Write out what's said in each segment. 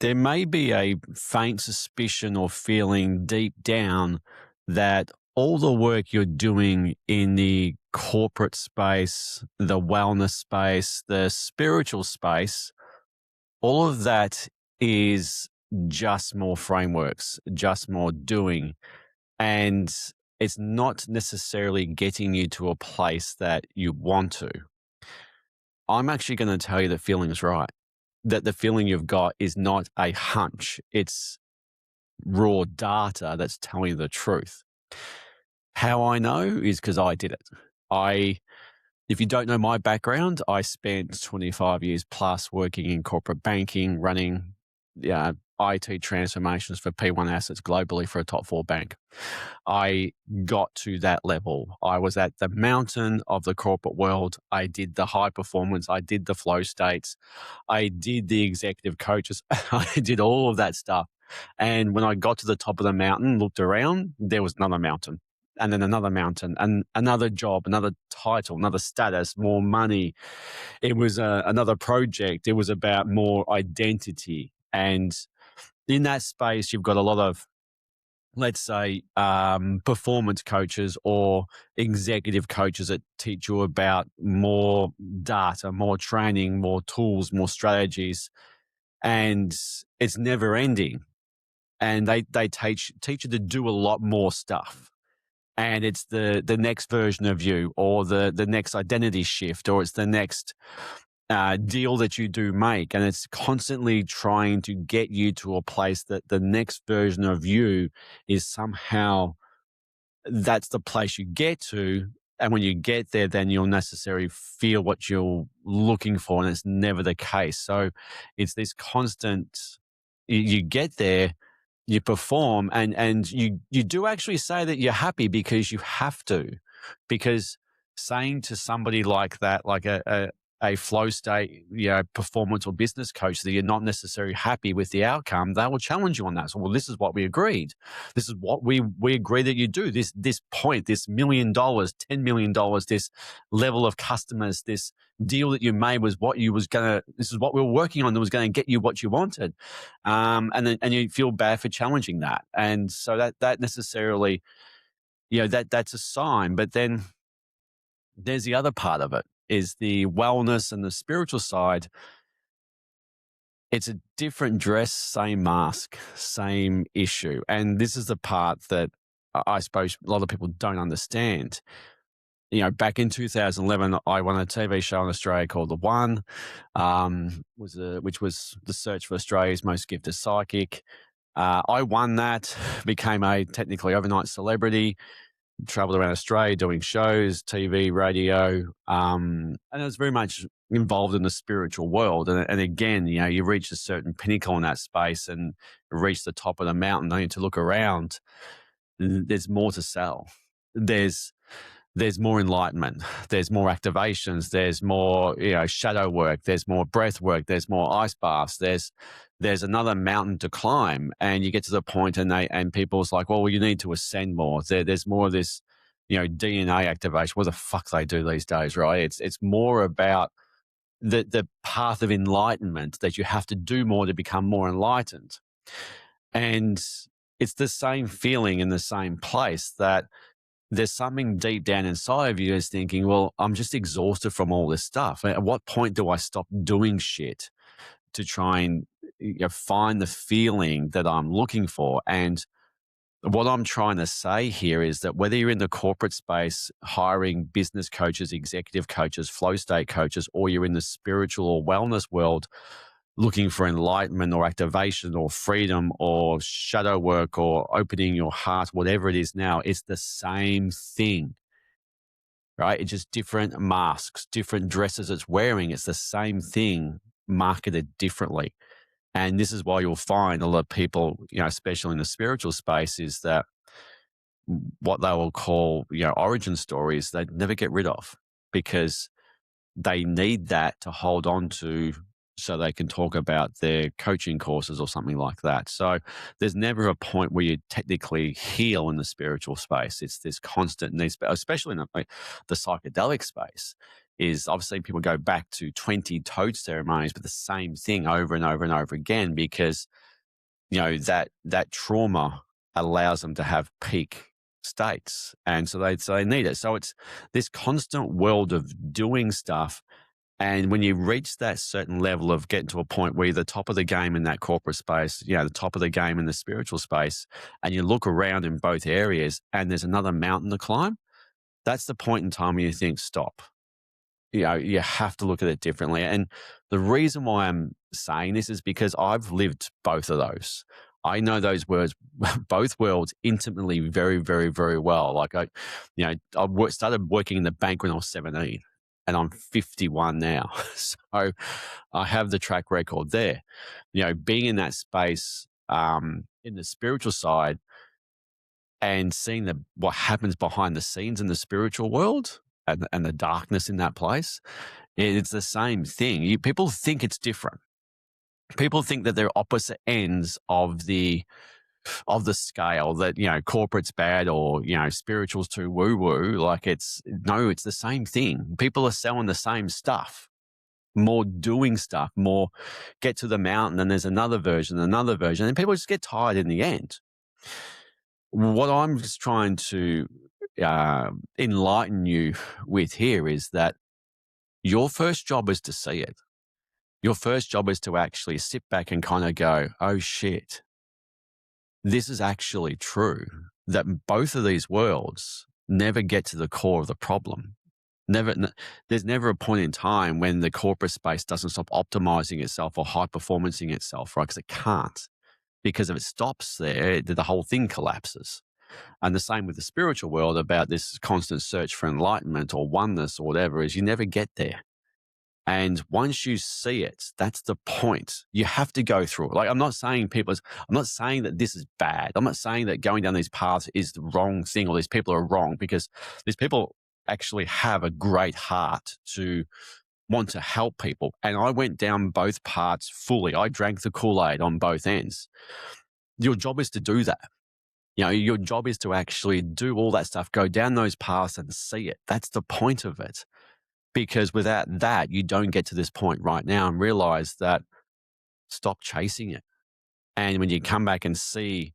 There may be a faint suspicion or feeling deep down that all the work you're doing in the corporate space, the wellness space, the spiritual space, all of that is just more frameworks, just more doing. And it's not necessarily getting you to a place that you want to. I'm actually going to tell you the feeling is right, that the feeling you've got is not a hunch. It's raw data that's telling you the truth. How I know is because I did it. If you don't know my background, I spent 25 years plus working in corporate banking, running IT transformations for P1 assets globally for a top 4 bank. I got to that level. I was at the mountain of the corporate world. I did the high performance. I did the flow states. I did the executive coaches. I did all of that stuff. And when I got to the top of the mountain, looked around, there was another mountain, and then another mountain, and another job, another title, another status, more money. It was another project. It was about more identity. And in that space, you've got a lot of, let's say, performance coaches or executive coaches that teach you about more data, more training, more tools, more strategies. And it's never ending. And they teach you to do a lot more stuff. And it's the next version of you, or the next identity shift, or it's the next deal that you do make. And it's constantly trying to get you to a place that the next version of you is somehow, that's the place you get to. And when you get there, then you'll necessarily feel what you're looking for. And it's never the case. So it's this constant, you get there, you perform, and you do actually say that you're happy because you have to. Because saying to somebody like that, like a flow state, performance or business coach, that you're not necessarily happy with the outcome, they will challenge you on that. So, well, this is what we agreed. This is what we agree that you do. This point, this $1 million, $10 million, this level of customers, this deal that you made was what you was gonna. This is what we were working on that was going to get you what you wanted, and you feel bad for challenging that, and so that necessarily, that's a sign. But then there's the other part of it, is the wellness and the spiritual side. It's a different dress, same mask, same issue. And this is the part that I suppose a lot of people don't understand. Back in 2011, I won a TV show in Australia called The One, which was the search for Australia's most gifted psychic. I won that, became a technically overnight celebrity, traveled around Australia doing shows, TV, radio, and I was very much involved in the spiritual world. And again, you reach a certain pinnacle in that space and reach the top of the mountain, only to look around. There's more to sell. There's more enlightenment. There's more activations. There's more, shadow work. There's more breath work. There's more ice baths. There's another mountain to climb, and you get to the point, and people's like, well, you need to ascend more. There's more of this, DNA activation. What the fuck they do these days, right? It's more about the path of enlightenment, that you have to do more to become more enlightened. And it's the same feeling in the same place, that there's something deep down inside of you is thinking, well, I'm just exhausted from all this stuff. At what point do I stop doing shit to try and find the feeling that I'm looking for? And what I'm trying to say here is that whether you're in the corporate space, hiring business coaches, executive coaches, flow state coaches, or you're in the spiritual or wellness world, looking for enlightenment or activation or freedom or shadow work or opening your heart, whatever it is now, it's the same thing, right? It's just different masks, different dresses it's wearing. It's the same thing marketed differently. And this is why you'll find a lot of people, especially in the spiritual space, is that what they will call, origin stories, they never get rid of, because they need that to hold on to, so they can talk about their coaching courses or something like that. So there's never a point where you technically heal in the spiritual space. It's this constant need, especially in the psychedelic space. is I've seen people go back to 20 toad ceremonies with the same thing over and over and over again because, that trauma allows them to have peak states. And so they need it. So it's this constant world of doing stuff. And when you reach that certain level of getting to a point where you're the top of the game in that corporate space, the top of the game in the spiritual space, and you look around in both areas and there's another mountain to climb, that's the point in time where you think, stop. You have to look at it differently. And the reason why I'm saying this is because I've lived both of those. I know those words, both worlds intimately very, very, very well. Like I started working in the bank when I was 17 and I'm 51 now. So I have the track record there. Being in that space in the spiritual side and seeing what happens behind the scenes in the spiritual world and the darkness in that place, it's the same thing. People think it's different. People think that they're opposite ends of the scale, that, corporate's bad or, spiritual's too woo-woo. Like it's the same thing. People are selling the same stuff, more doing stuff, more get to the mountain and there's another version, and people just get tired in the end. What I'm just trying to enlighten you with here is that your first job is to see it. Your first job is to actually sit back and kind of go, oh shit, this is actually true, that both of these worlds never get to the core of the problem. There's never a point in time when the corporate space doesn't stop optimizing itself or high performancing itself, right? Because it can't. Because if it stops there, the whole thing collapses. And the same with the spiritual world about this constant search for enlightenment or oneness or whatever is you never get there. And once you see it, that's the point. You have to go through it. Like I'm not saying that this is bad. I'm not saying that going down these paths is the wrong thing or these people are wrong, because these people actually have a great heart to want to help people. And I went down both paths fully. I drank the Kool-Aid on both ends. Your job is to do that. Your job is to actually do all that stuff, go down those paths and see it. That's the point of it. Because without that, you don't get to this point right now and realize that stop chasing it. And when you come back and see,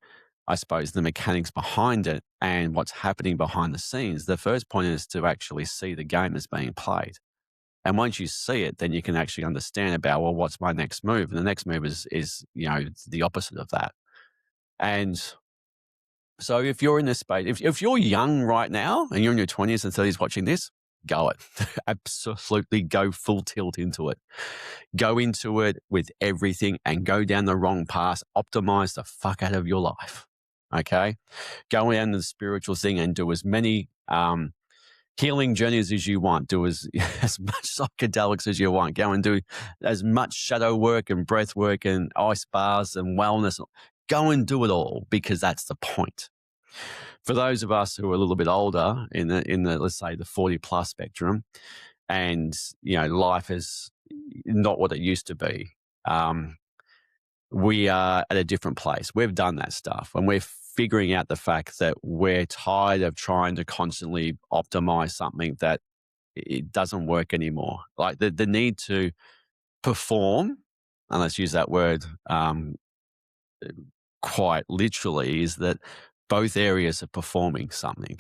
I suppose, the mechanics behind it and what's happening behind the scenes, the first point is to actually see the game that's being played. And once you see it, then you can actually understand about, well, what's my next move? And the next move is the opposite of that. And so if you're in this space, if you're young right now and you're in your 20s and 30s watching this, go it. Absolutely go full tilt into it. Go into it with everything and go down the wrong path. Optimize the fuck out of your life. Okay? Go down the spiritual thing and do as many healing journeys as you want. Do as much psychedelics as you want. Go and do as much shadow work and breath work and ice baths and wellness. Go and do it all, because that's the point. For those of us who are a little bit older in the let's say the 40 plus spectrum, and life is not what it used to be, we are at a different place. We've done that stuff, and we're figuring out the fact that we're tired of trying to constantly optimize something that it doesn't work anymore. Like the need to perform, and let's use that word quite literally, is that both areas are performing something.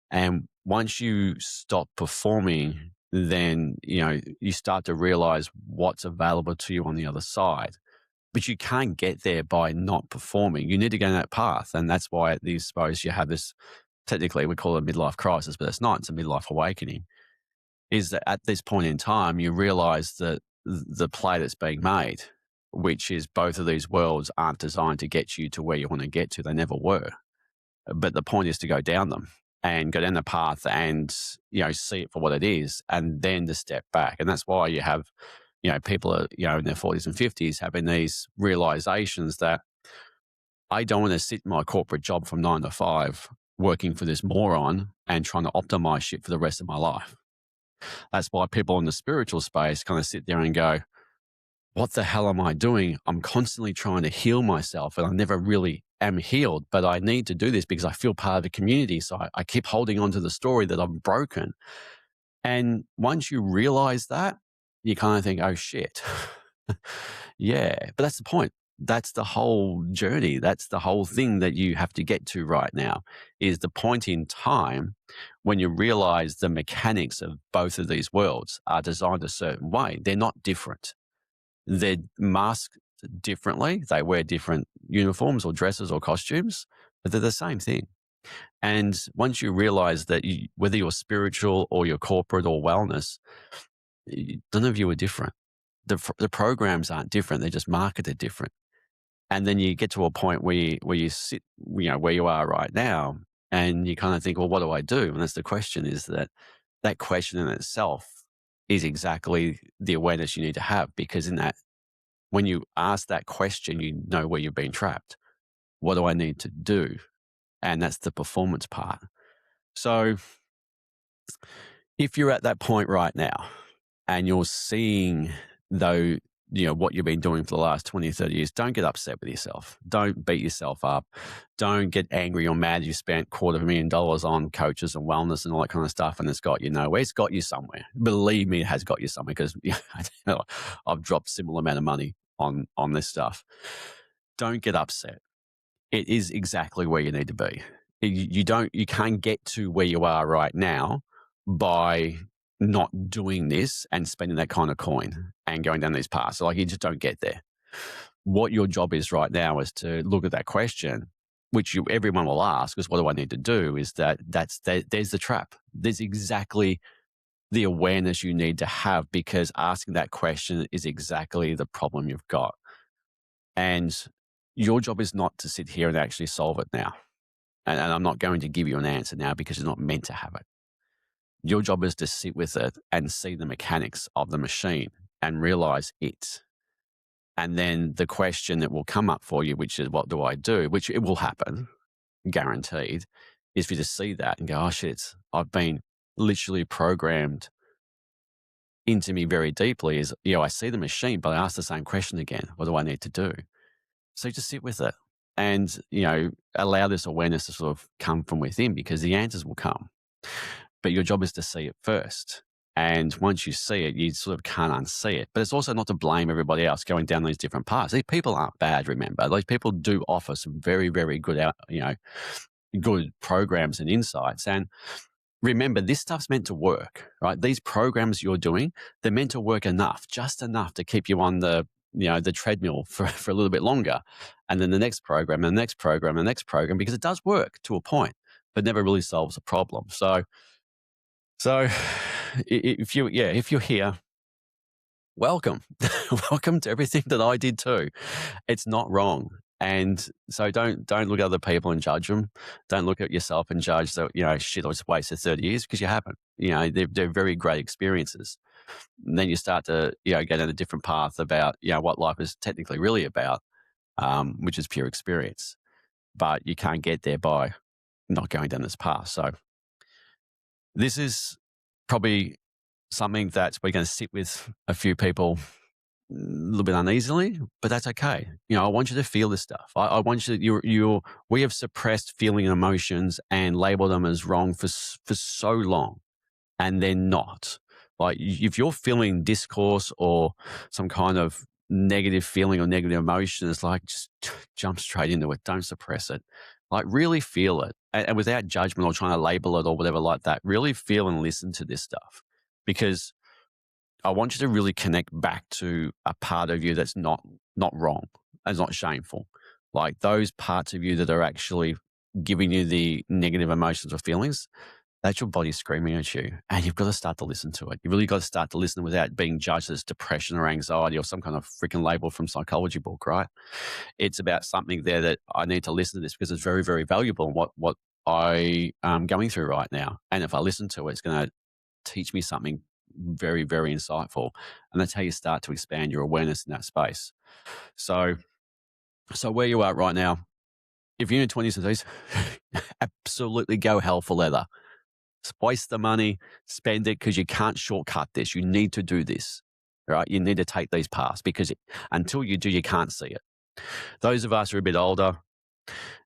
And once you stop performing, then, you start to realize what's available to you on the other side. But you can't get there by not performing. You need to go down that path. And that's why these suppose you have this, technically we call it a midlife crisis, but it's not. It's a midlife awakening. Is that at this point in time, you realize that the play that's being made, which is both of these worlds aren't designed to get you to where you want to get to. They never were. But the point is to go down them and go down the path and, see it for what it is, and then to step back. And that's why you have, people are, in their 40s and 50s having these realizations that I don't want to sit in my corporate job from 9 to 5 working for this moron and trying to optimize shit for the rest of my life. That's why people in the spiritual space kind of sit there and go, what the hell am I doing? I'm constantly trying to heal myself and I never really am healed, but I need to do this because I feel part of the community. So I keep holding on to the story that I'm broken. And once you realize that, you kind of think, oh shit. Yeah. But that's the point. That's the whole journey. That's the whole thing that you have to get to right now, is the point in time when you realize the mechanics of both of these worlds are designed a certain way. They're not different. They're masked differently. They wear different uniforms or dresses or costumes, but they're the same thing. And once you realize that whether you're spiritual or you're corporate or wellness, none of you are different. The programs aren't different. They're just marketed different. And then you get to a point where you sit, where you are right now, and you kind of think, well, what do I do? And that's the question, is that question in itself is exactly the awareness you need to have, because in that, when you ask that question, you know where you've been trapped. What do I need to do? And that's the performance part. So if you're at that point right now and you're seeing, though, what you've been doing for the last 20, 30 years, don't get upset with yourself. Don't beat yourself up. Don't get angry or mad you spent $250,000 on coaches and wellness and all that kind of stuff and it's got you nowhere. It's got you somewhere. Believe me, it has got you somewhere, because I've dropped similar amount of money on this stuff. Don't get upset. It is exactly where you need to be. You can't get to where you are right now by not doing this and spending that kind of coin and going down these paths. So you just don't get there. What your job is right now is to look at that question, which everyone will ask, is what do I need to do? Is there's the trap. There's exactly the awareness you need to have, because asking that question is exactly the problem you've got. And your job is not to sit here and actually solve it now. And I'm not going to give you an answer now because you're not meant to have it. Your job is to sit with it and see the mechanics of the machine and realize it. And then the question that will come up for you, which is, what do I do? Which it will happen, guaranteed, is for you to see that and go, oh shit, I've been literally programmed into me very deeply. Is, I see the machine, but I ask the same question again. What do I need to do? So just sit with it and, allow this awareness to sort of come from within, because the answers will come. But your job is to see it first. And once you see it, you sort of can't unsee it. But it's also not to blame everybody else going down these different paths. These people aren't bad, remember. Those people do offer some very, very good, good programs and insights. And remember, this stuff's meant to work, right? These programs you're doing, they're meant to work just enough to keep you on the treadmill for a little bit longer. And then the next program, and the next program, and the next program, because it does work to a point, but never really solves a problem. So if you're here, welcome. Welcome to everything that I did too. It's not wrong. And so don't look at other people and judge them. Don't look at yourself and judge that, shit, I just wasted 30 years, because you haven't. They're very great experiences. And then you start to, go down a different path about, what life is technically really about, which is pure experience. But you can't get there by not going down this path. So this is probably something that we're going to sit with a few people a little bit uneasily, but that's okay. I want you to feel this stuff. I want you we have suppressed feeling and emotions and labeled them as wrong for so long, and they're not. If you're feeling discourse or some kind of negative feeling or negative emotion, it's just jump straight into it. Don't suppress it. Really feel it, and without judgment or trying to label it or whatever like that. Really feel and listen to this stuff, because I want you to really connect back to a part of you that's not wrong and not shameful. Those parts of you that are actually giving you the negative emotions or feelings, that's your body screaming at you. And you've got to start to listen to it. You really got to start to listen without being judged as depression or anxiety or some kind of freaking label from psychology book, right? It's about something there that I need to listen to this because it's very, very valuable in what I am going through right now. And if I listen to it, it's going to teach me something very, very insightful. And that's how you start to expand your awareness in that space. So where you are right now, if you're in your 20s and 30s, absolutely go hell for leather. Waste the money, spend it, because you can't shortcut this. You need to do this, right? You need to take these paths, because until you do, you can't see it. Those of us who are a bit older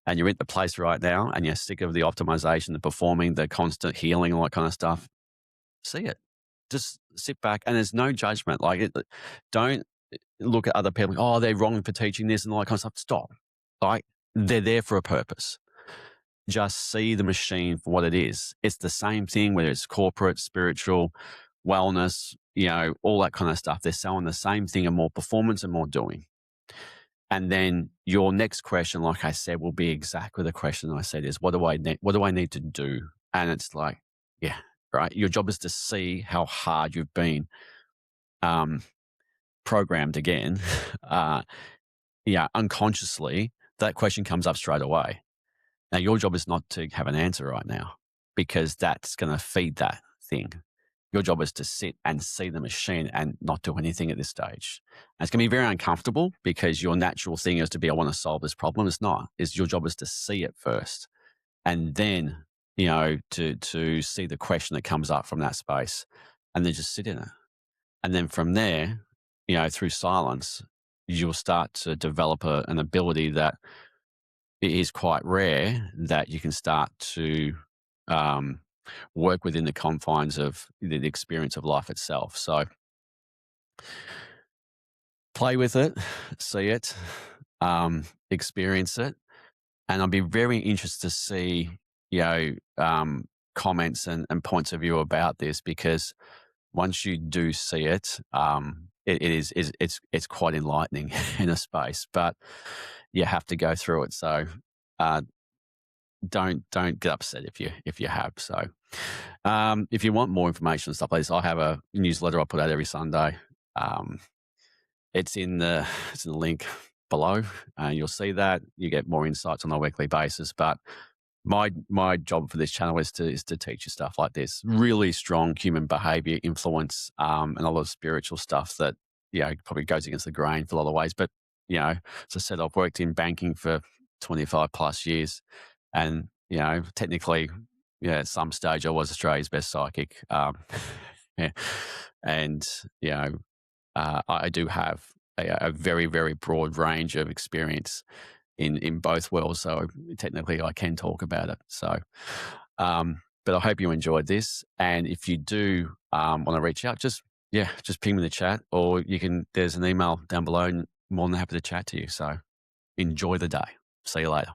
and you're at the place right now and you're sick of the optimization, the performing, the constant healing, all that kind of stuff, see it. just sit back, and there's no judgment. Like, don't look at other people. Oh, they're wrong for teaching this and all that kind of stuff. Stop. Like, they're there for a purpose. Just see the machine for what it is. It's the same thing, whether it's corporate, spiritual, wellness, all that kind of stuff. They're selling the same thing and more performance and more doing. And then your next question, like I said, will be exactly the question I said is, what do I need to do? And it's like, yeah, right. Your job is to see how hard you've been programmed again. Unconsciously, that question comes up straight away. Now, your job is not to have an answer right now, because that's going to feed that thing. Your job is to sit and see the machine and not do anything at this stage. And it's going to be very uncomfortable, because your natural thing is to be, I want to solve this problem. It's not. Your job is to see it first, and then, to see the question that comes up from that space, and then just sit in it. And then from there, through silence, you'll start to develop an ability that it is quite rare, that you can start to work within the confines of the experience of life itself. So play with it, see it, experience it. And I'll be very interested to see, comments and points of view about this, because once you do see it, it's quite enlightening in a space, but you have to go through it. So don't get upset if you have. So if you want more information and stuff like this, I have a newsletter I put out every Sunday. It's in the link below. You'll see that. You get more insights on a weekly basis. But my job for this channel is to teach you stuff like this, really strong human behavior influence, and a lot of spiritual stuff that probably goes against the grain for a lot of ways. But as I said, I've worked in banking for 25 plus years, and technically, at some stage I was Australia's best psychic. Yeah. And I do have a very, very broad range of experience in both worlds. So technically I can talk about it. So, but I hope you enjoyed this. And if you do want to reach out, just ping me in the chat, or there's an email down below, and more than happy to chat to you. So enjoy the day. See you later.